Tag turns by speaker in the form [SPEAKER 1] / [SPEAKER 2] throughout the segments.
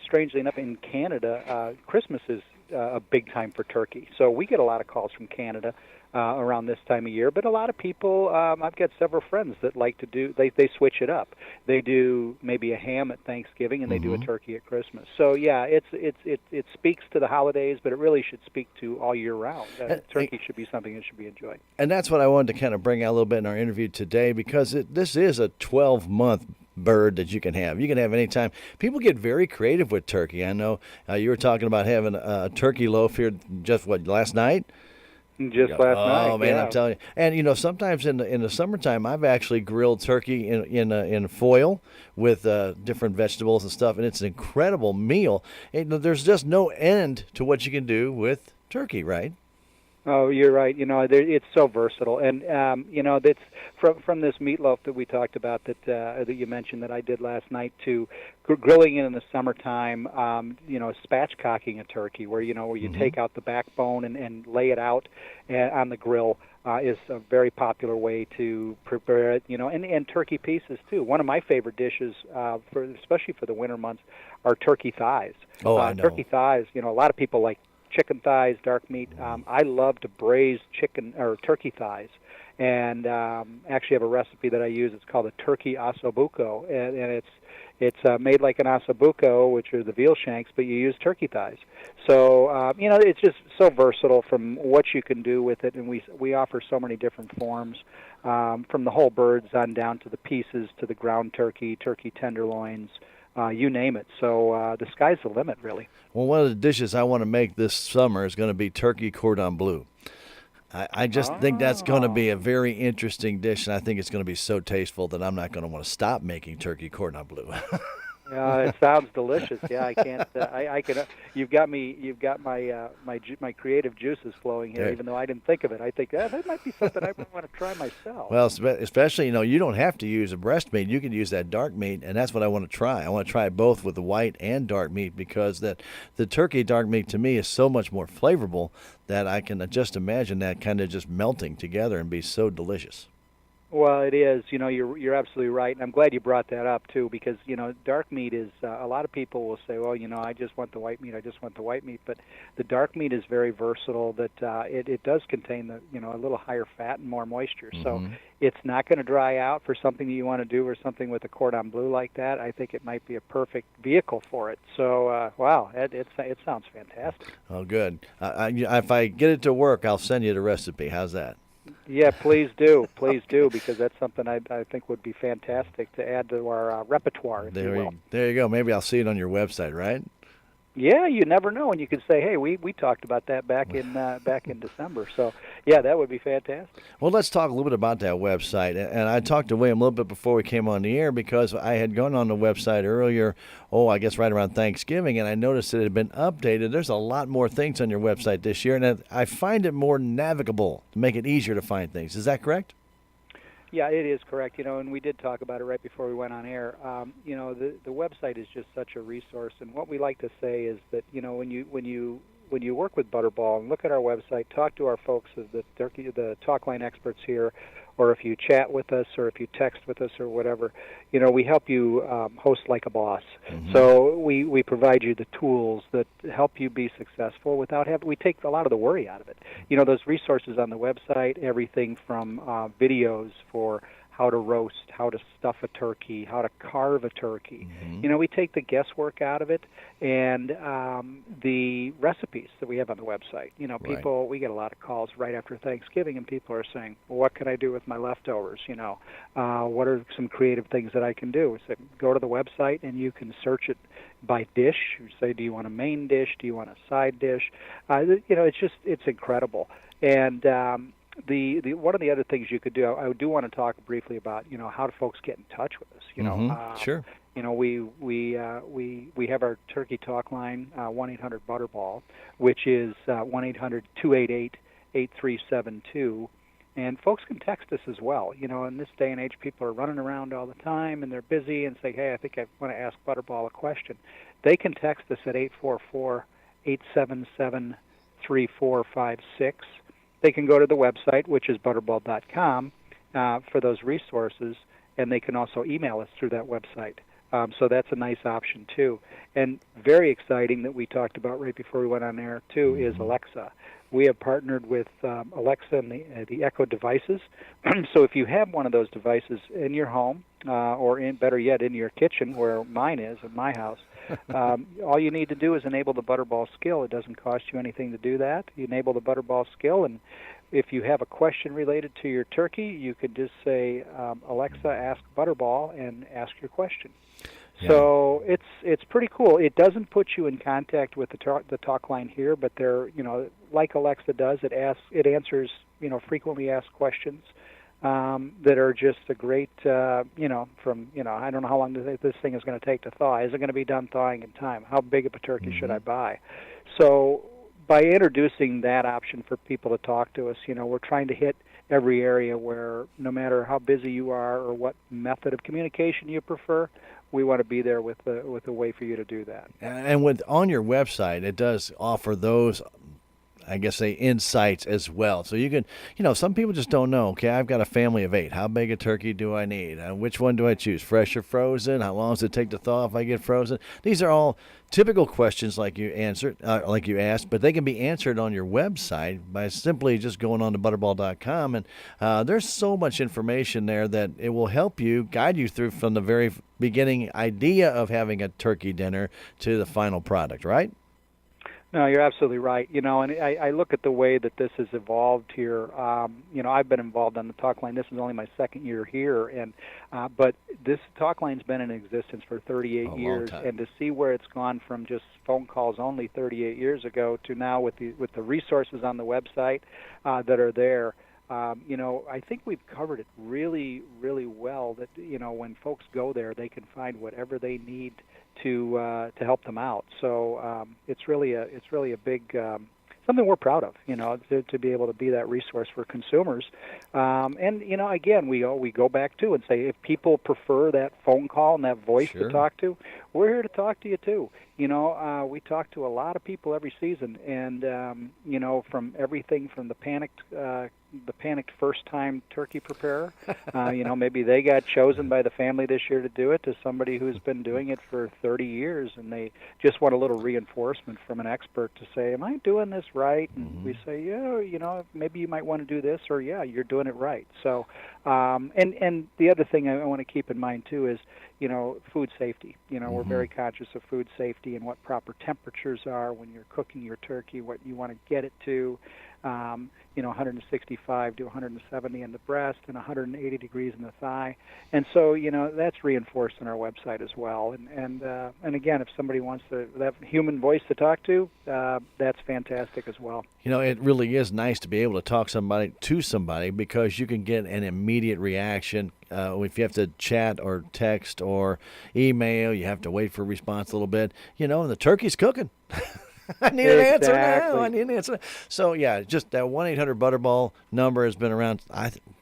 [SPEAKER 1] strangely enough, in Canada, Christmas is a big time for turkey. So we get a lot of calls from Canada around this time of year. But a lot of people, I've got several friends that like to do. They switch it up. They do maybe a ham at Thanksgiving, and they do a turkey at Christmas. So yeah, it speaks to the holidays, but it really should speak to all year round. Turkey should be something that should be enjoyed.
[SPEAKER 2] And that's what I wanted to kind of bring out a little bit in our interview today, because this is a 12-month bird that you can have. You can have any time. People get very creative with turkey. I know you were talking about having a turkey loaf here just last night?
[SPEAKER 1] Just last night.
[SPEAKER 2] Oh man,
[SPEAKER 1] yeah.
[SPEAKER 2] I'm telling you. And sometimes in the summertime, I've actually grilled turkey in foil with different vegetables and stuff, and it's an incredible meal. There's just no end to what you can do with turkey, right?
[SPEAKER 1] Oh, you're right. It's so versatile, and that's from this meatloaf that we talked about that you mentioned that I did last night to grilling it in the summertime. Spatchcocking a turkey, where you take out the backbone and lay it out on the grill is a very popular way to prepare it. And turkey pieces too. One of my favorite dishes, especially for the winter months, are turkey thighs.
[SPEAKER 2] Oh, I know.
[SPEAKER 1] Turkey thighs. A lot of people like chicken thighs, dark meat. I love to braise chicken or turkey thighs, and actually have a recipe that I use. It's called a turkey ossobuco, and it's made like an ossobuco, which are the veal shanks, but you use turkey thighs. So it's just so versatile from what you can do with it, and we offer so many different forms, from the whole birds on down to the pieces to the ground turkey tenderloins. You name it. So the sky's the limit, really.
[SPEAKER 2] Well, one of the dishes I want to make this summer is going to be turkey cordon bleu. I just think that's going to be a very interesting dish, and I think it's going to be so tasteful that I'm not going to want to stop making turkey cordon bleu.
[SPEAKER 1] It sounds delicious. Yeah, I can't. I can. You've got me. You've got my creative juices flowing here. Even though I didn't think of it, I think that might be something I want to try myself.
[SPEAKER 2] Well, especially you don't have to use a breast meat. You can use that dark meat, and that's what I want to try. I want to try both with the white and dark meat, because the turkey dark meat to me is so much more flavorful that I can just imagine that kind of just melting together and be so delicious.
[SPEAKER 1] Well, it is. You're absolutely right, and I'm glad you brought that up too, because dark meat is. A lot of people will say, well, I just want the white meat. I just want the white meat. But the dark meat is very versatile. That it does contain a little higher fat and more moisture. So it's not going to dry out for something that you want to do, or something with a cordon bleu like that. I think it might be a perfect vehicle for it. So wow, it sounds fantastic.
[SPEAKER 2] Oh, good. If I get it to work, I'll send you the recipe. How's that?
[SPEAKER 1] Yeah, please do, because that's something I think would be fantastic to add to our repertoire. There
[SPEAKER 2] you go. Maybe I'll see it on your website, right?
[SPEAKER 1] Yeah, you never know, and you can say, "Hey, we talked about that back in December." So, yeah, that would be fantastic.
[SPEAKER 2] Well, let's talk a little bit about that website. And I talked to William a little bit before we came on the air, because I had gone on the website earlier. I guess right around Thanksgiving, and I noticed that it had been updated. There's a lot more things on your website this year, and I find it more navigable to make it easier to find things. Is that correct?
[SPEAKER 1] Yeah, it is correct. And we did talk about it right before we went on air. The website is just such a resource, and what we like to say is that when you work with Butterball and look at our website, talk to our folks, the Talkline experts here, or if you chat with us, or if you text with us, or whatever, we help you host like a boss. So we provide you the tools that help you be successful without we take a lot of the worry out of it. Those resources on the website, everything from videos for how to roast, how to stuff a turkey, how to carve a turkey. We take the guesswork out of it, and the recipes that we have on the website. People, we get a lot of calls right after Thanksgiving, and people are saying, well, what can I do with my leftovers? What are some creative things that I can do? We say, go to the website, and you can search it by dish. You say, do you want a main dish? Do you want a side dish? It's incredible. And the one of the other things you could do, I do want to talk briefly about, how do folks get in touch with us?
[SPEAKER 2] Sure.
[SPEAKER 1] We have our turkey talk line, 1-800-Butterball, which is 1-800-288-8372. And folks can text us as well. In this day and age, people are running around all the time, and they're busy, and say, hey, I think I want to ask Butterball a question. They can text us at 844-877-3456. They can go to the website, which is butterball.com, for those resources, and they can also email us through that website. So that's a nice option too. And very exciting that we talked about right before we went on air too is Alexa. We have partnered with Alexa and the Echo devices. So if you have one of those devices in your home, or better yet, in your kitchen, where mine is at my house, all you need to do is enable the Butterball skill. It doesn't cost you anything to do that. You enable the Butterball skill, and if you have a question related to your turkey, you could just say, Alexa, ask Butterball, and ask your question. Yeah. So it's pretty cool. It doesn't put you in contact with the talk line here, but they're, like Alexa does, it answers frequently asked questions that are just a great from I don't know how long this thing is going to take to thaw. Is it going to be done thawing in time? How big of a turkey should I buy? So by introducing that option for people to talk to us, we're trying to hit every area where no matter how busy you are or what method of communication you prefer, we want to be there with a way for you to do that.
[SPEAKER 2] And on your website, it does offer those, I guess, insights as well. So you can, some people just don't know. Okay, I've got a family of 8. How big a turkey do I need? Which one do I choose? Fresh or frozen? How long does it take to thaw if I get frozen? These are all typical questions like you asked, but they can be answered on your website by simply just going on to butterball.com. And there's so much information there that it will help you, guide you through from the very beginning idea of having a turkey dinner to the final product, right?
[SPEAKER 1] No, you're absolutely right. And I look at the way that this has evolved here. I've been involved on the talk line. This is only my second year here, and but this talk line's been in existence for 38 years, and to see where it's gone from just phone calls only 38 years ago to now with the resources on the website that are there. I think we've covered it really, really well. That when folks go there, they can find whatever they need to help them out. So it's really a big something we're proud of. To be able to be that resource for consumers. And again, we go back to and say if people prefer that phone call and that voice to talk to, we're here to talk to you too. We talk to a lot of people every season, and from everything from the panicked first-time turkey preparer, maybe they got chosen by the family this year to do it, to somebody who's been doing it for 30 years, and they just want a little reinforcement from an expert to say, am I doing this right? And we say, yeah, maybe you might want to do this, or yeah, you're doing it right. So, and the other thing I want to keep in mind too is, food safety. We're very conscious of food safety and what proper temperatures are when you're cooking your turkey, what you want to get it to. 165 to 170 in the breast and 180 degrees in the thigh, and so that's reinforced in our website as well. And again, if somebody wants that human voice to talk to, that's fantastic as well.
[SPEAKER 2] It really is nice to be able to talk to somebody because you can get an immediate reaction. If you have to chat or text or email, you have to wait for a response a little bit. And the turkey's cooking. I need an answer now. I need an answer. So, yeah, just that 1-800-Butterball number has been around,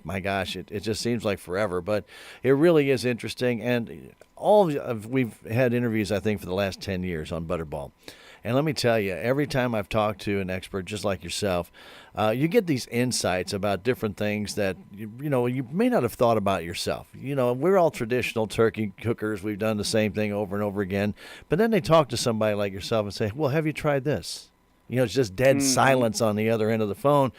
[SPEAKER 2] my gosh, it just seems like forever. But it really is interesting. And we've had interviews, I think, for the last 10 years on Butterball. And let me tell you, every time I've talked to an expert just like yourself, you get these insights about different things that, you may not have thought about yourself. We're all traditional turkey cookers. We've done the same thing over and over again. But then they talk to somebody like yourself and say, well, have you tried this? It's just dead silence on the other end of the phone.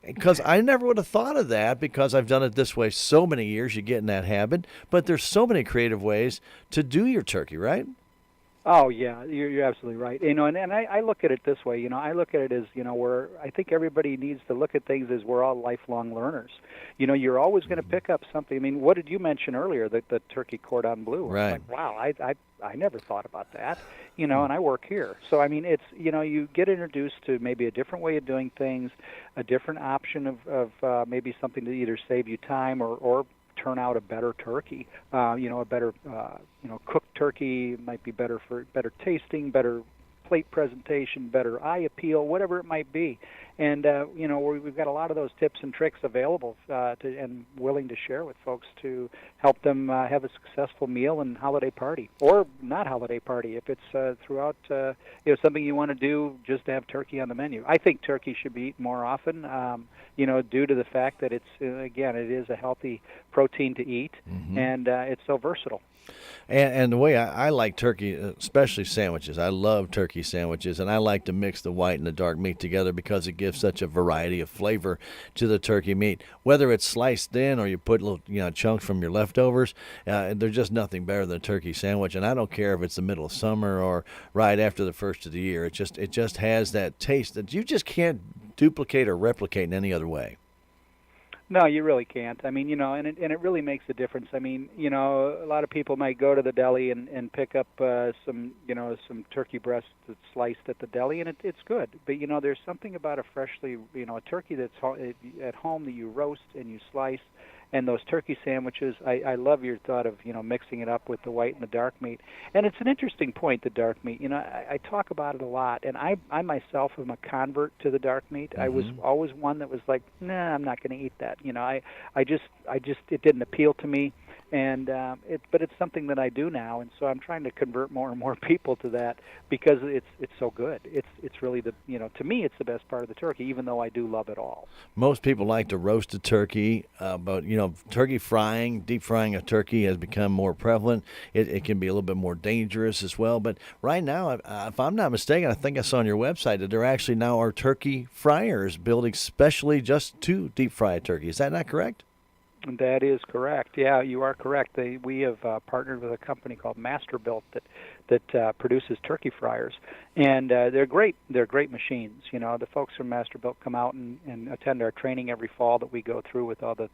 [SPEAKER 2] Because I never would have thought of that because I've done it this way so many years. You get in that habit. But there's so many creative ways to do your turkey, right?
[SPEAKER 1] Oh yeah, you're absolutely right. And I look at it this way. I look at it as I think everybody needs to look at things as we're all lifelong learners. You're always going to pick up something. I mean, what did you mention earlier? The turkey cordon bleu.
[SPEAKER 2] Right.
[SPEAKER 1] Like, wow, I never thought about that. And I work here, so I mean, it's you get introduced to maybe a different way of doing things, a different option of maybe something to either save you time or turn out a better turkey. A better cooked turkey might be better tasting, better plate presentation, better eye appeal, whatever it might be. And we've got a lot of those tips and tricks available and willing to share with folks to help them have a successful meal and holiday party, or not holiday party if it's throughout something you want to do just to have turkey on the menu. I think turkey should be eaten more often, due to the fact that it is a healthy protein to eat, and it's so versatile.
[SPEAKER 2] And the way I like turkey, especially sandwiches, I love turkey sandwiches, and I like to mix the white and the dark meat together because it gives such a variety of flavor to the turkey meat. Whether it's sliced thin or you put little chunks from your leftovers, there's just nothing better than a turkey sandwich. And I don't care if it's the middle of summer or right after the first of the year. It just has that taste that you just can't duplicate or replicate in any other way.
[SPEAKER 1] No, you really can't. I mean, and it really makes a difference. I mean, a lot of people might go to the deli and pick up some turkey breast that's sliced at the deli, and it's good. But there's something about a freshly, a turkey that's at home that you roast and you slice. And those turkey sandwiches, I love your thought of mixing it up with the white and the dark meat. And it's an interesting point, the dark meat. I talk about it a lot, and I myself am a convert to the dark meat. I was always one that was like, nah, I'm not going to eat that. I just it didn't appeal to me. And but it's something that I do now, and so I'm trying to convert more and more people to that because it's so good. It's really to me it's the best part of the turkey, even though I do love it all.
[SPEAKER 2] Most people like to roast a turkey, but turkey frying, deep frying a turkey has become more prevalent. It can be a little bit more dangerous as well. But right now, if I'm not mistaken, I think I saw on your website that there actually now are turkey fryers built especially just to deep fry a turkey. Is that not correct?
[SPEAKER 1] That is correct. Yeah, you are correct. We have partnered with a company called Masterbuilt that produces turkey fryers, and they're great. They're great machines. The folks from Masterbuilt come out and attend our training every fall that we go through with all the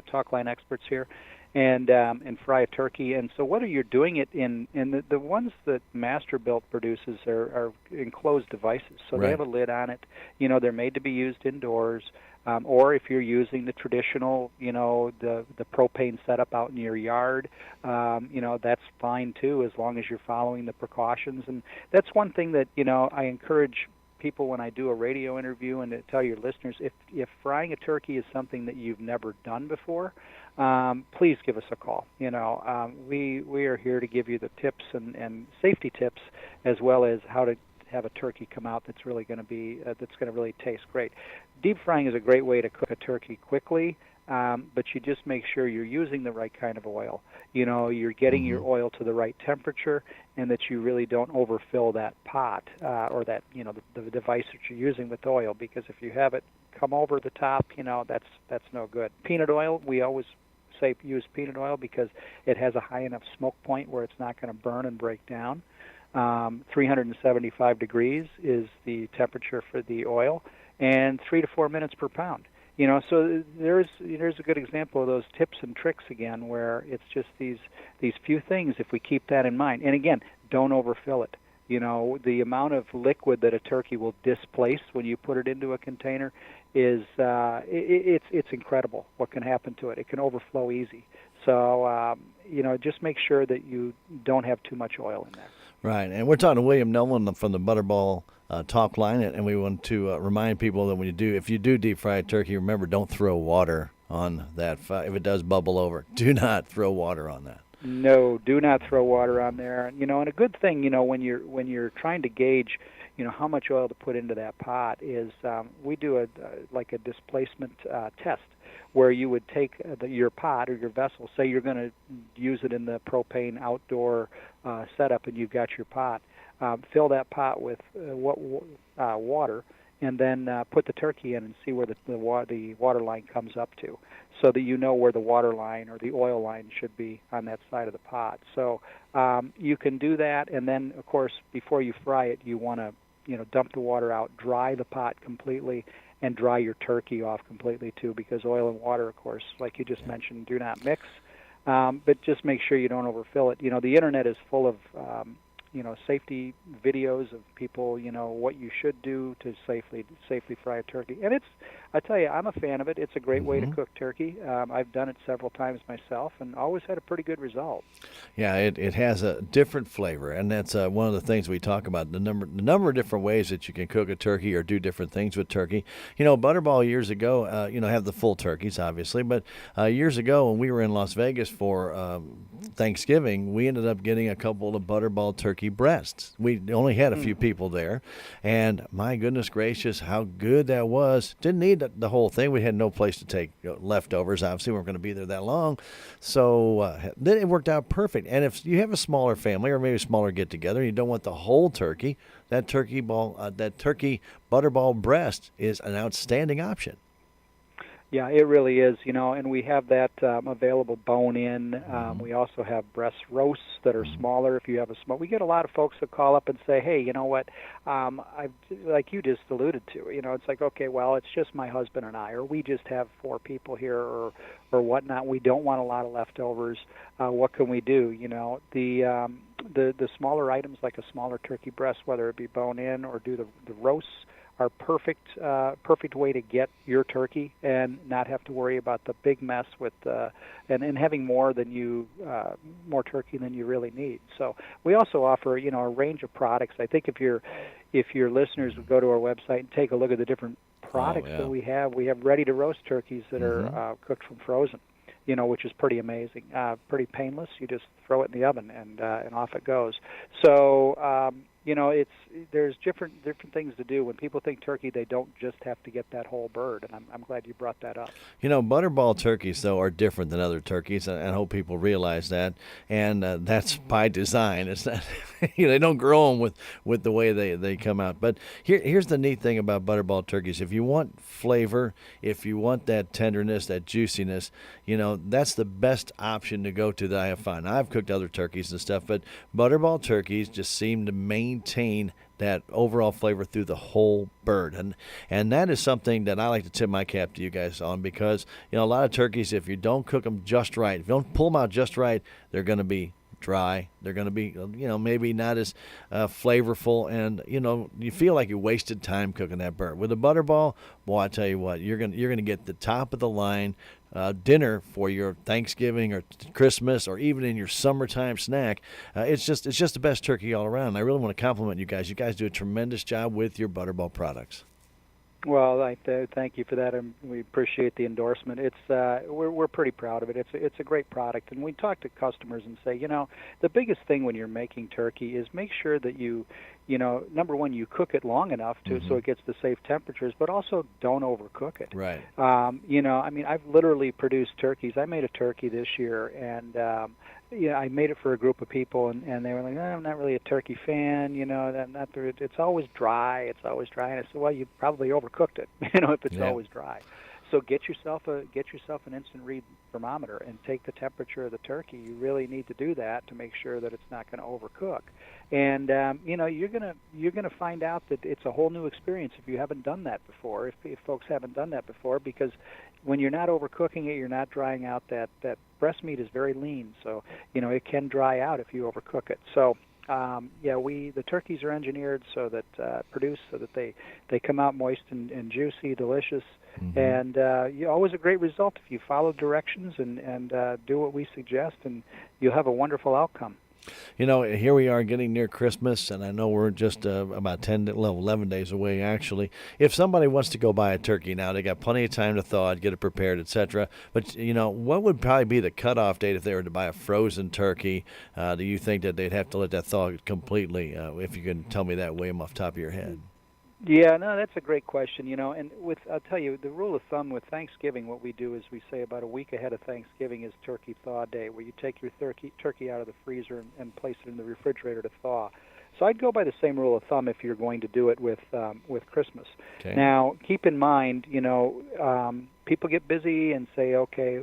[SPEAKER 1] talk line experts here, and fry a turkey. And so whether you're doing it in the ones that Masterbuilt produces are enclosed devices, so they have a lid on it. They're made to be used indoors. Or if you're using the traditional, the propane setup out in your yard, that's fine too, as long as you're following the precautions. And that's one thing that, I encourage people when I do a radio interview and to tell your listeners, if frying a turkey is something that you've never done before, please give us a call. We are here to give you the tips and safety tips as well as how to have a turkey come out that's really going to be that's going to really taste great. Deep frying is a great way to cook a turkey quickly, but you just make sure you're using the right kind of oil. You're getting your oil to the right temperature, and that you really don't overfill that pot or that the device that you're using with oil, because if you have it come over the top, that's no good. Peanut oil, we always say use peanut oil because it has a high enough smoke point where it's not going to burn and break down. 375 degrees is the temperature for the oil, and 3 to 4 minutes per pound. So there's a good example of those tips and tricks again, where it's just these few things. If we keep that in mind, and again, don't overfill it. The amount of liquid that a turkey will displace when you put it into a container is it's incredible what can happen to it. It can overflow easy. So just make sure that you don't have too much oil in there.
[SPEAKER 2] Right, and we're talking to William Nolan from the Butterball talk line, and we want to remind people that if you do deep fry a turkey, remember, don't throw water on that. If it does bubble over, do not throw water on that.
[SPEAKER 1] No, do not throw water on there. And a good thing, when you're trying to gauge, how much oil to put into that pot is we do a displacement test, where you would take your pot or your vessel. Say you're going to use it in the propane outdoor setup, and you've got your pot. Fill that pot with water, and then put the turkey in and see where the water line comes up to, so that you know where the water line or the oil line should be on that side of the pot. So you can do that, and then, of course, before you fry it, you want to dump the water out, dry the pot completely, and dry your turkey off completely too, because oil and water, of course, like you just mentioned, do not mix. But just make sure you don't overfill it. The internet is full of safety videos of people, what you should do to safely fry a turkey. And I tell you, I'm a fan of it. It's a great way to cook turkey. I've done it several times myself and always had a pretty good result.
[SPEAKER 2] Yeah, it has a different flavor, and that's one of the things we talk about, the number of different ways that you can cook a turkey or do different things with turkey. Butterball years ago, have the full turkeys, obviously, but years ago when we were in Las Vegas for Thanksgiving, we ended up getting a couple of Butterball turkey turkey breasts. We only had a few people there, and my goodness gracious, how good that was. Didn't need the whole thing. We had no place to take leftovers. Obviously, we weren't going to be there that long. So then it worked out perfect. And if you have a smaller family or maybe a smaller get-together and you don't want the whole turkey, that turkey Butterball breast is an outstanding option.
[SPEAKER 1] Yeah, it really is, and we have that available bone-in. We also have breast roasts that are smaller. If you have a small, we get a lot of folks that call up and say, "Hey, you know what? I've like you just alluded to. It's like, okay, well, it's just my husband and I, or we just have 4 people here, or whatnot. We don't want a lot of leftovers. What can we do? The smaller items like a smaller turkey breast, whether it be bone-in or do the roasts, are perfect way to get your turkey and not have to worry about the big mess with and having more turkey than you really need. So we also offer a range of products. I think if your listeners would go to our website and take a look at the different products that we have ready to roast turkeys that are cooked from frozen, which is pretty amazing, pretty painless. You just throw it in the oven and off it goes. So there's different things to do. When people think turkey, they don't just have to get that whole bird, and I'm glad you brought that up.
[SPEAKER 2] Butterball turkeys, though, are different than other turkeys, and I hope people realize that, and that's by design. It's not, they don't grow them with the way they come out. But here's the neat thing about Butterball turkeys. If you want flavor, if you want that tenderness, that juiciness, that's the best option to go to that I have found. I've cooked other turkeys and stuff, but Butterball turkeys just seem to maintain that overall flavor through the whole bird, and that is something that I like to tip my cap to you guys on, because a lot of turkeys, if you don't cook them just right, if you don't pull them out just right, they're going to be dry. They're going to be maybe not as flavorful, and you feel like you wasted time cooking that bird. With a Butterball, boy, I tell you what, you're going to get the top of the line dinner for your Thanksgiving or Christmas, or even in your summertime snack. It's just the best turkey all around. I really want to compliment you guys. You guys do a tremendous job with your Butterball products.
[SPEAKER 1] Well, I thank you for that, and we appreciate the endorsement. It's we're pretty proud of it. It's a great product, and we talk to customers and say, the biggest thing when you're making turkey is make sure that number one, you cook it long enough so it gets the safe temperatures, but also don't overcook it.
[SPEAKER 2] Right.
[SPEAKER 1] I've literally produced turkeys. I made a turkey this year, and I made it for a group of people, and they were like, I'm not really a turkey fan. It's always dry. It's always dry. And I said, well, you probably overcooked it. If it's always dry. So get yourself an instant read thermometer and take the temperature of the turkey. You really need to do that to make sure that it's not going to overcook. And you're gonna find out that it's a whole new experience if you haven't done that before. If folks haven't done that before, because when you're not overcooking it, you're not drying out that breast meat is very lean, so it can dry out if you overcook it. So the turkeys are engineered so that they come out moist and juicy, delicious. And always a great result if you follow directions and do what we suggest, and you'll have a wonderful outcome.
[SPEAKER 2] Here we are getting near Christmas, and I know we're just about 11 days away, actually. If somebody wants to go buy a turkey now, they got plenty of time to thaw it, get it prepared, etc. But, what would probably be the cutoff date if they were to buy a frozen turkey? Do you think that they'd have to let that thaw completely? If you can tell me that, William, off the top of your head.
[SPEAKER 1] Yeah, no, that's a great question, and I'll tell you, the rule of thumb with Thanksgiving, what we do is we say about a week ahead of Thanksgiving is turkey thaw day, where you take your turkey out of the freezer and place it in the refrigerator to thaw. So I'd go by the same rule of thumb if you're going to do it with Christmas.
[SPEAKER 2] Okay.
[SPEAKER 1] Now, keep in mind, people get busy and say, okay,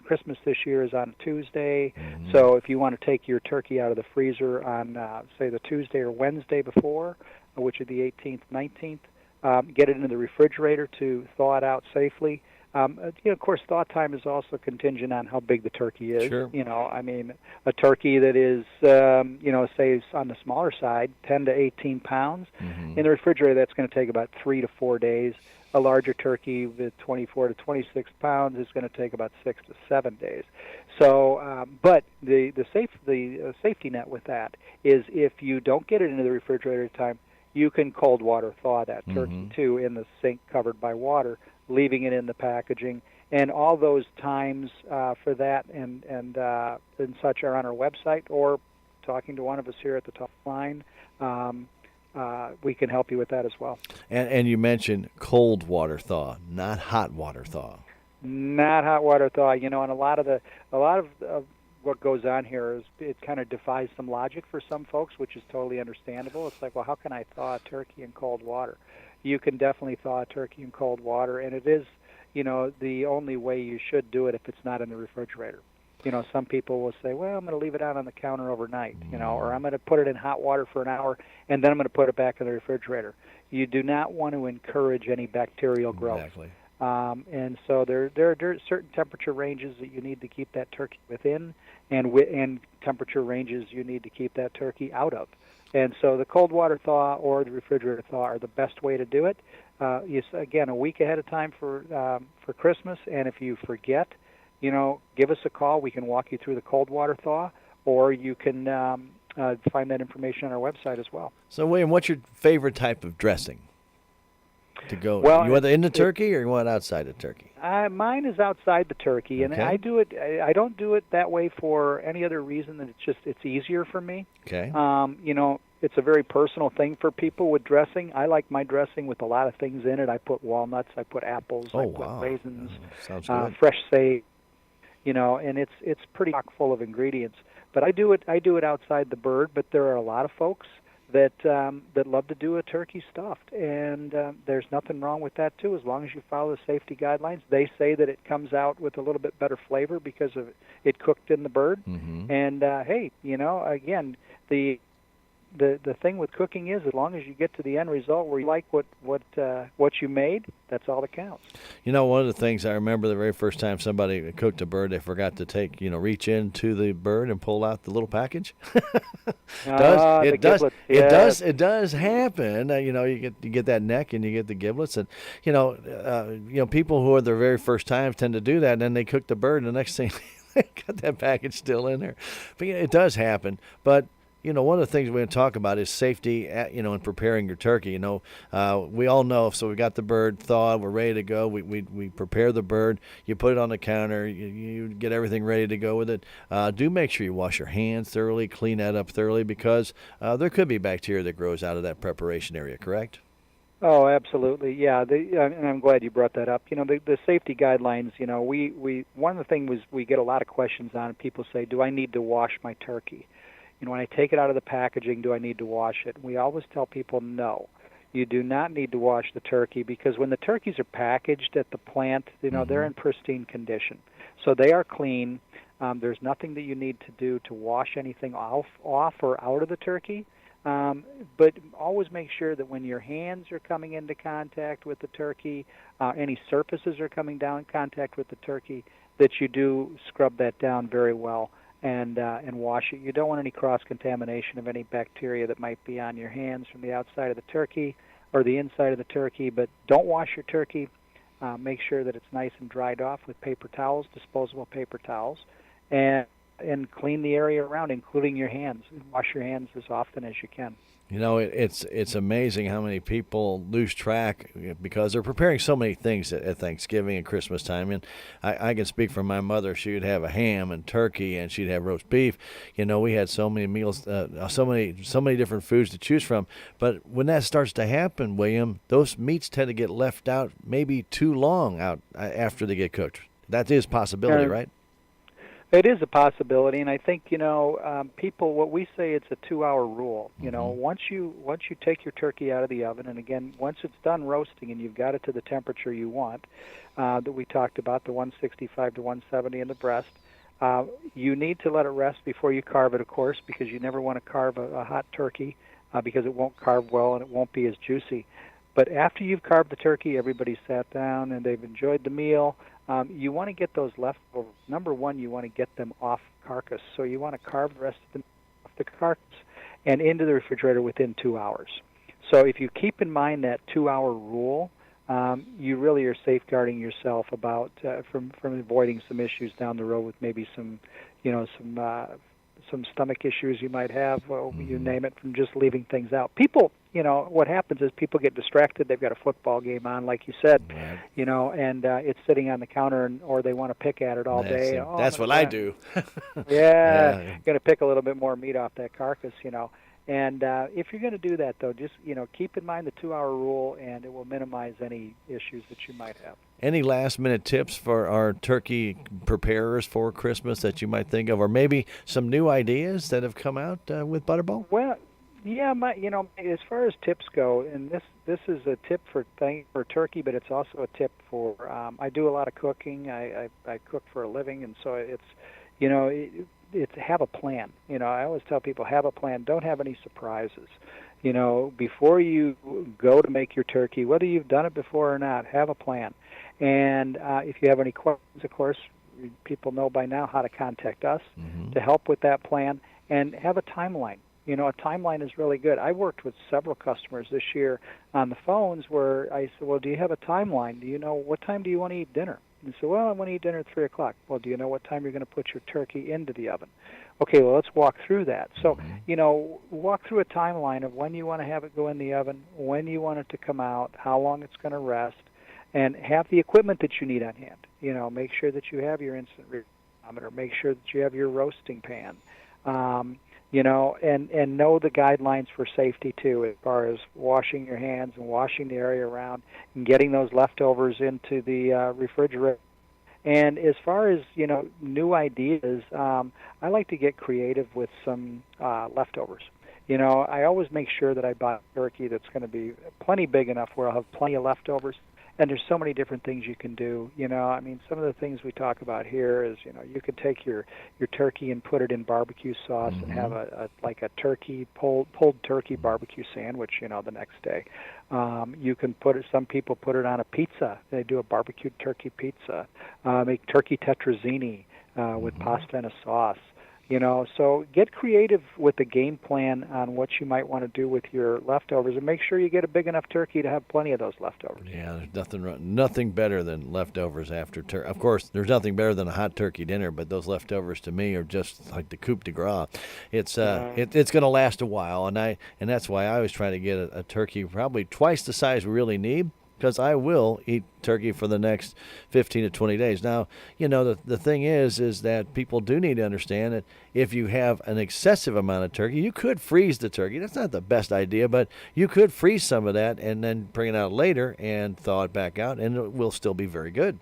[SPEAKER 1] Christmas this year is on Tuesday, so if you want to take your turkey out of the freezer on, say, the Tuesday or Wednesday before, which are the 18th, 19th, get it into the refrigerator to thaw it out safely. Of course, thaw time is also contingent on how big the turkey is.
[SPEAKER 2] Sure.
[SPEAKER 1] A turkey that is, say on the smaller side, 10 to 18 pounds, in the refrigerator, that's going to take about 3 to 4 days. A larger turkey with 24 to 26 pounds is going to take about 6 to 7 days. So, but the safety net with that is if you don't get it into the refrigerator in time, you can cold water thaw that turkey too in the sink covered by water, leaving it in the packaging. And all those times for that and such are on our website, or talking to one of us here at the top line, we can help you with that as well.
[SPEAKER 2] And you mentioned cold water thaw, not hot water thaw.
[SPEAKER 1] Not hot water thaw, and a lot of what goes on here is it kind of defies some logic for some folks, which is totally understandable. It's like, well, how can I thaw a turkey in cold water? You can definitely thaw a turkey in cold water, and it is, the only way you should do it if it's not in the refrigerator. Some people will say, well, I'm going to leave it out on the counter overnight, or I'm going to put it in hot water for an hour, and then I'm going to put it back in the refrigerator. You do not want to encourage any bacterial growth.
[SPEAKER 2] Exactly.
[SPEAKER 1] And so there are certain temperature ranges that you need to keep that turkey within, and temperature ranges you need to keep that turkey out of. And so the cold water thaw or the refrigerator thaw are the best way to do it. Again, a week ahead of time for Christmas, and if you forget, give us a call. We can walk you through the cold water thaw, or you can find that information on our website as well.
[SPEAKER 2] So, William, what's your favorite type of dressing to go?
[SPEAKER 1] Well,
[SPEAKER 2] you want it in the turkey, or you want it outside the turkey?
[SPEAKER 1] Mine is outside the turkey, and
[SPEAKER 2] Okay.
[SPEAKER 1] I don't do it that way for any other reason than it's easier for me.
[SPEAKER 2] Okay.
[SPEAKER 1] It's a very personal thing for people with dressing. I like my dressing with a lot of things in it. I put walnuts, I put apples, I put raisins,
[SPEAKER 2] Sounds good.
[SPEAKER 1] fresh sage, and it's pretty chock full of ingredients. But I do it outside the bird. But there are a lot of folks that love to do a turkey stuffed, and there's nothing wrong with that too, as long as you follow the safety guidelines. They say that it comes out with a little bit better flavor because of it cooked in the bird.
[SPEAKER 2] Mm-hmm.
[SPEAKER 1] And hey, again, the thing with cooking is, as long as you get to the end result where you like what you made, that's all that counts.
[SPEAKER 2] One of the things I remember the very first time somebody cooked a bird, they forgot to reach into the bird and pull out the little package. It does happen. You get that neck and you get the giblets, and people who are their very first time tend to do that, and then they cook the bird, and the next thing they got that package still in there. But it does happen. But one of the things we're going to talk about is safety, in preparing your turkey. We all know, so we got the bird thawed, we're ready to go. We prepare the bird, you put it on the counter, you get everything ready to go with it. Do make sure you wash your hands thoroughly, clean that up thoroughly, because there could be bacteria that grows out of that preparation area, correct?
[SPEAKER 1] Oh, absolutely, yeah. And I'm glad you brought that up. The safety guidelines. We one of the things we get a lot of questions on. People say, "Do I need to wash my turkey? When I take it out of the packaging, do I need to wash it?" We always tell people, no, you do not need to wash the turkey, because when the turkeys are packaged at the plant, they're in pristine condition, so they are clean. There's nothing that you need to do to wash anything off or out of the turkey. But always make sure that when your hands are coming into contact with the turkey, any surfaces are coming down in contact with the turkey, that you do scrub that down very well and wash it. You don't want any cross-contamination of any bacteria that might be on your hands from the outside of the turkey or the inside of the turkey. But don't wash your turkey. Make sure that it's nice and dried off with paper towels, disposable paper towels, and clean the area around, including your hands. Wash your hands as often as you can.
[SPEAKER 2] It's amazing how many people lose track because they're preparing so many things at Thanksgiving and Christmas time. And I can speak for my mother. She would have a ham and turkey, and she'd have roast beef. We had so many meals, so many different foods to choose from. But when that starts to happen, William, those meats tend to get left out maybe too long out after they get cooked. That is a possibility, right?
[SPEAKER 1] It is a possibility, and I think people. What we say, it's a 2-hour rule. Once you take your turkey out of the oven, and again, once it's done roasting and you've got it to the temperature you want, that we talked about, the 165 to 170 in the breast, you need to let it rest before you carve it, of course, because you never want to carve a hot turkey because it won't carve well and it won't be as juicy. But after you've carved the turkey, everybody's sat down and they've enjoyed the meal. You want to get those leftovers. Number one, you want to get them off carcass. So you want to carve the rest of them off the carcass and into the refrigerator within 2 hours. So if you keep in mind that 2-hour rule, you really are safeguarding yourself about from avoiding some issues down the road with maybe some some stomach issues you might have. Well, you name it, from just leaving things out. People, what happens is people get distracted. They've got a football game on, like you said,
[SPEAKER 2] Right.
[SPEAKER 1] and it's sitting on the counter, or they want to pick at it all day.
[SPEAKER 2] That's what I do.
[SPEAKER 1] Yeah,
[SPEAKER 2] Yeah.
[SPEAKER 1] going to pick a little bit more meat off that carcass, And if you're going to do that, though, just keep in mind the 2-hour rule, and it will minimize any issues that you might have.
[SPEAKER 2] Any last-minute tips for our turkey preparers for Christmas that you might think of, or maybe some new ideas that have come out with Butterball?
[SPEAKER 1] Well, yeah, as far as tips go, and this is a tip for turkey, but it's also a tip for. I do a lot of cooking. I cook for a living, and so it's have a plan. I always tell people, have a plan. Don't have any surprises. Before you go to make your turkey, whether you've done it before or not, have a plan. And if you have any questions, of course, people know by now how to contact us to help with that plan, and have a timeline. A timeline is really good. I worked with several customers this year on the phones where I said, well, do you have a timeline? Do you know what time do you want to eat dinner? And they said, well, I want to eat dinner at 3 o'clock. Well, do you know what time you're going to put your turkey into the oven? Okay, well, let's walk through that. So, walk through a timeline of when you want to have it go in the oven, when you want it to come out, how long it's going to rest, and have the equipment that you need on hand. Make sure that you have your instant thermometer. Make sure that you have your roasting pan. And know the guidelines for safety, too, as far as washing your hands and washing the area around and getting those leftovers into the refrigerator. And as far as, new ideas, I like to get creative with some leftovers. I always make sure that I buy a turkey that's going to be plenty big enough where I'll have plenty of leftovers. And there's so many different things you can do. Some of the things we talk about here is, you could take your turkey and put it in barbecue sauce and have a turkey pulled turkey barbecue sandwich, the next day. You can some people put it on a pizza. They do a barbecued turkey pizza. Make turkey tetrazzini with pasta and a sauce. So get creative with the game plan on what you might want to do with your leftovers, and make sure you get a big enough turkey to have plenty of those leftovers.
[SPEAKER 2] Yeah, there's nothing better than leftovers after turkey. Of course, there's nothing better than a hot turkey dinner, but those leftovers to me are just like the coup de grace. It's it's going to last a while, and that's why I always try to get a turkey probably twice the size we really need, because I will eat turkey for the next 15 to 20 days. Now, the thing is that people do need to understand that if you have an excessive amount of turkey, you could freeze the turkey. That's not the best idea, but you could freeze some of that and then bring it out later and thaw it back out, and it will still be very good.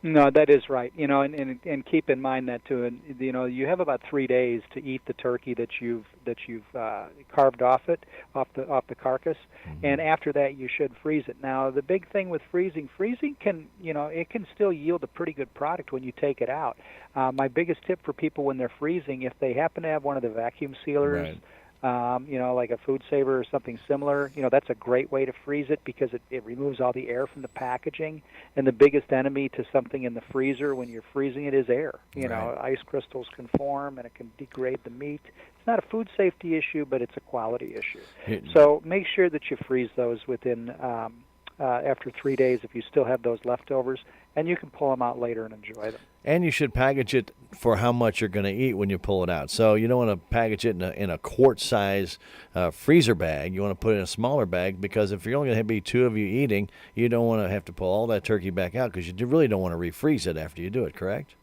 [SPEAKER 1] No, that is right. And keep in mind that too. And you have about 3 days to eat the turkey that you've carved off the carcass, and after that you should freeze it. Now, the big thing with freezing can it can still yield a pretty good product when you take it out. My biggest tip for people when they're freezing, if they happen to have one of the vacuum sealers.
[SPEAKER 2] Right.
[SPEAKER 1] Like a food saver or something similar, that's a great way to freeze it, because it removes all the air from the packaging. And the biggest enemy to something in the freezer when you're freezing it is air.
[SPEAKER 2] Right.
[SPEAKER 1] Ice crystals can form and it can degrade the meat. It's not a food safety issue, but it's a quality issue. So make sure that you freeze those within after 3 days if you still have those leftovers, and you can pull them out later and enjoy them.
[SPEAKER 2] And you should package it for how much you're going to eat when you pull it out. So you don't want to package it in a quart-size freezer bag. You want to put it in a smaller bag, because if you're only going to be 2 of you eating, you don't want to have to pull all that turkey back out, because you really don't want to refreeze it after you do it, correct?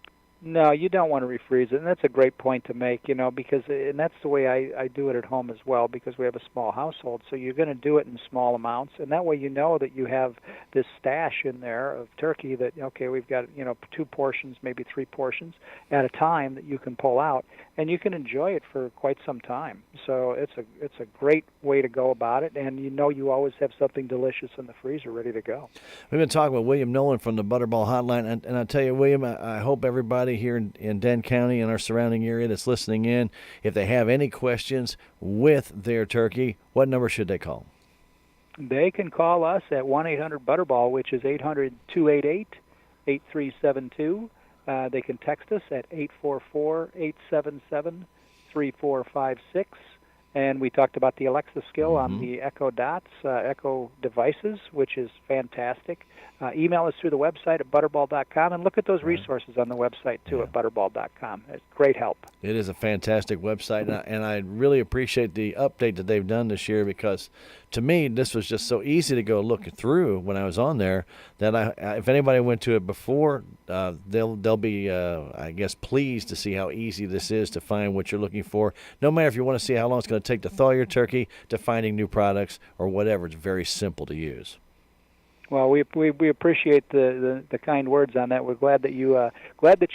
[SPEAKER 1] No, you don't want to refreeze it, and that's a great point to make, because, and that's the way I do it at home as well, because we have a small household, so you're going to do it in small amounts, and that way you know that you have this stash in there of turkey that, okay, we've got, 2 portions, maybe 3 portions at a time that you can pull out, and you can enjoy it for quite some time. So it's a great way to go about it, and you always have something delicious in the freezer ready to go.
[SPEAKER 2] We've been talking with William Nolan from the Butterball Hotline, and I tell you, William, I hope everybody here in Dane County and our surrounding area that's listening in, if they have any questions with their turkey, what number should they call?
[SPEAKER 1] They can call us at 1-800-BUTTERBALL, which is 800-288-8372. They can text us at 844-877-3456. And we talked about the Alexa skill on the Echo Dots, Echo devices, which is fantastic. Email us through the website at butterball.com, and look at those resources on the website, too, at butterball.com. It's great help.
[SPEAKER 2] It is a fantastic website, and I really appreciate the update that they've done this year, because to me, this was just so easy to go look through when I was on there that if anybody went to it before, they'll be, I guess, pleased to see how easy this is to find what you're looking for. No matter if you want to see how long it's going to take to thaw your turkey, to finding new products or whatever, it's very simple to use.
[SPEAKER 1] Well, we appreciate the kind words on that. We're glad that you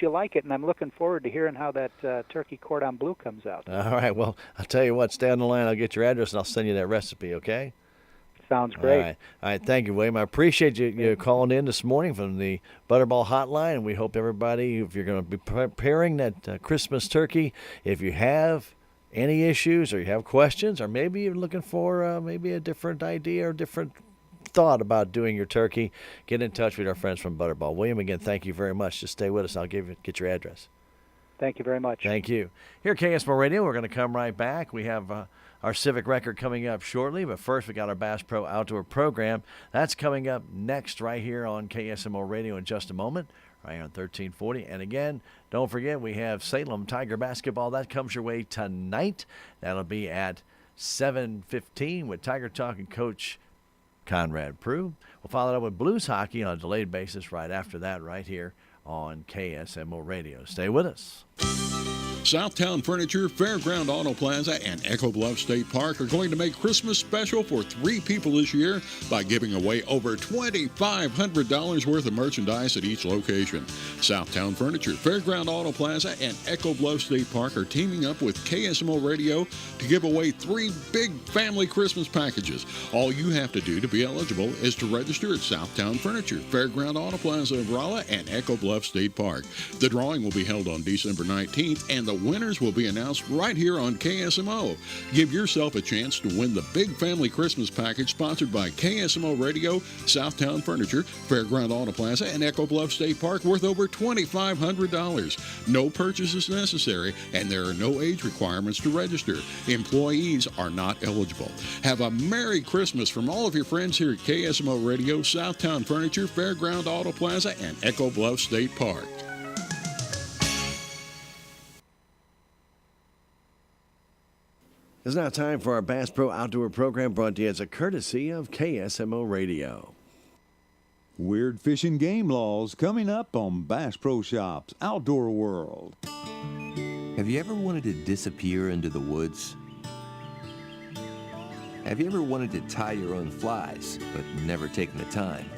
[SPEAKER 1] like it, and I'm looking forward to hearing how that turkey cordon bleu comes out.
[SPEAKER 2] All right. Well, I'll tell you what. Stay on the line. I'll get your address, and I'll send you that recipe. Okay.
[SPEAKER 1] Sounds great.
[SPEAKER 2] All right. Thank you, William. I appreciate you calling in this morning from the Butterball Hotline, and we hope everybody, if you're going to be preparing that Christmas turkey, if you have any issues or you have questions, or maybe you're looking for maybe a different idea or different thought about doing your turkey, get in touch with our friends from Butterball. William, again, thank you very much. Just stay with us. I'll get your address.
[SPEAKER 1] Thank you very much.
[SPEAKER 2] Thank you. Here at KSMO Radio, we're going to come right back. We have our Civic Record coming up shortly, but first we got our Bass Pro Outdoor program. That's coming up next right here on KSMO Radio in just a moment, right here on 1340. And again, don't forget, we have Salem Tiger Basketball. That comes your way tonight. That'll be at 7:15 with Tiger Talk and Coach Conrad Prue. We'll follow it up with Blues hockey on a delayed basis right after that, right here on KSMO Radio. Stay with us.
[SPEAKER 3] Southtown Furniture, Fairground Auto Plaza, and Echo Bluff State Park are going to make Christmas special for 3 people this year by giving away over $2,500 worth of merchandise at each location. Southtown Furniture, Fairground Auto Plaza, and Echo Bluff State Park are teaming up with KSMO Radio to give away 3 big family Christmas packages. All you have to do to be eligible is to register at Southtown Furniture, Fairground Auto Plaza of Rolla, and Echo Bluff State Park. The drawing will be held on December 19th, and the winners will be announced right here on KSMO. Give yourself a chance to win the Big Family Christmas Package sponsored by KSMO Radio, Southtown Furniture, Fairground Auto Plaza, and Echo Bluff State Park, worth over $2,500. No purchase is necessary, and there are no age requirements to register. Employees are not eligible. Have a Merry Christmas from all of your friends here at KSMO Radio, Southtown Furniture, Fairground Auto Plaza, and Echo Bluff State Park.
[SPEAKER 2] It's now time for our Bass Pro Outdoor program, brought to you as a courtesy of KSMO Radio.
[SPEAKER 4] Weird fish and game laws coming up on Bass Pro Shops Outdoor World.
[SPEAKER 5] Have you ever wanted to disappear into the woods? Have you ever wanted to tie your own flies, but never taken the time?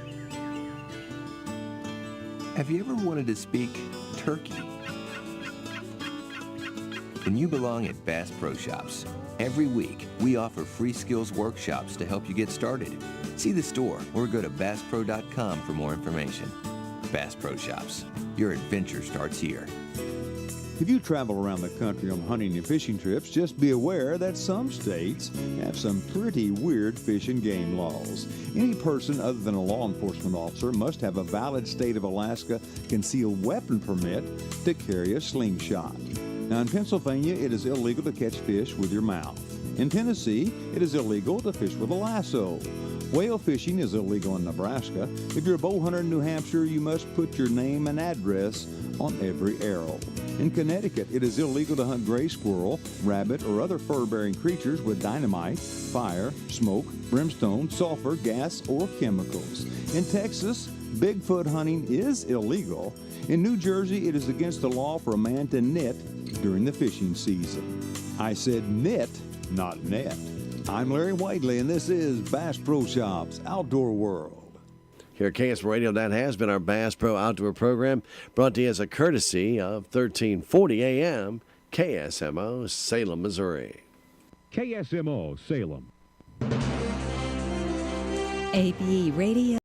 [SPEAKER 5] Have you ever wanted to speak turkey? Then you belong at Bass Pro Shops. Every week, we offer free skills workshops to help you get started. See the store or go to BassPro.com for more information. Bass Pro Shops. Your adventure starts here.
[SPEAKER 4] If you travel around the country on hunting and fishing trips, just be aware that some states have some pretty weird fish and game laws. Any person other than a law enforcement officer must have a valid state of Alaska concealed weapon permit to carry a slingshot. Now, in Pennsylvania, it is illegal to catch fish with your mouth. In Tennessee, it is illegal to fish with a lasso. Whale fishing is illegal in Nebraska. If you're a bow hunter in New Hampshire, you must put your name and address on every arrow. In Connecticut, it is illegal to hunt gray squirrel, rabbit, or other fur-bearing creatures with dynamite, fire, smoke, brimstone, sulfur, gas, or chemicals. In Texas, Bigfoot hunting is illegal. In New Jersey, it is against the law for a man to knit during the fishing season. I said knit, not net. I'm Larry Whiteley, and this is Bass Pro Shops Outdoor World.
[SPEAKER 2] Here at KSMO Radio, that has been our Bass Pro Outdoor program, brought to you as a courtesy of 1340 AM KSMO, Salem, Missouri.
[SPEAKER 6] KSMO, Salem.
[SPEAKER 7] ABE Radio.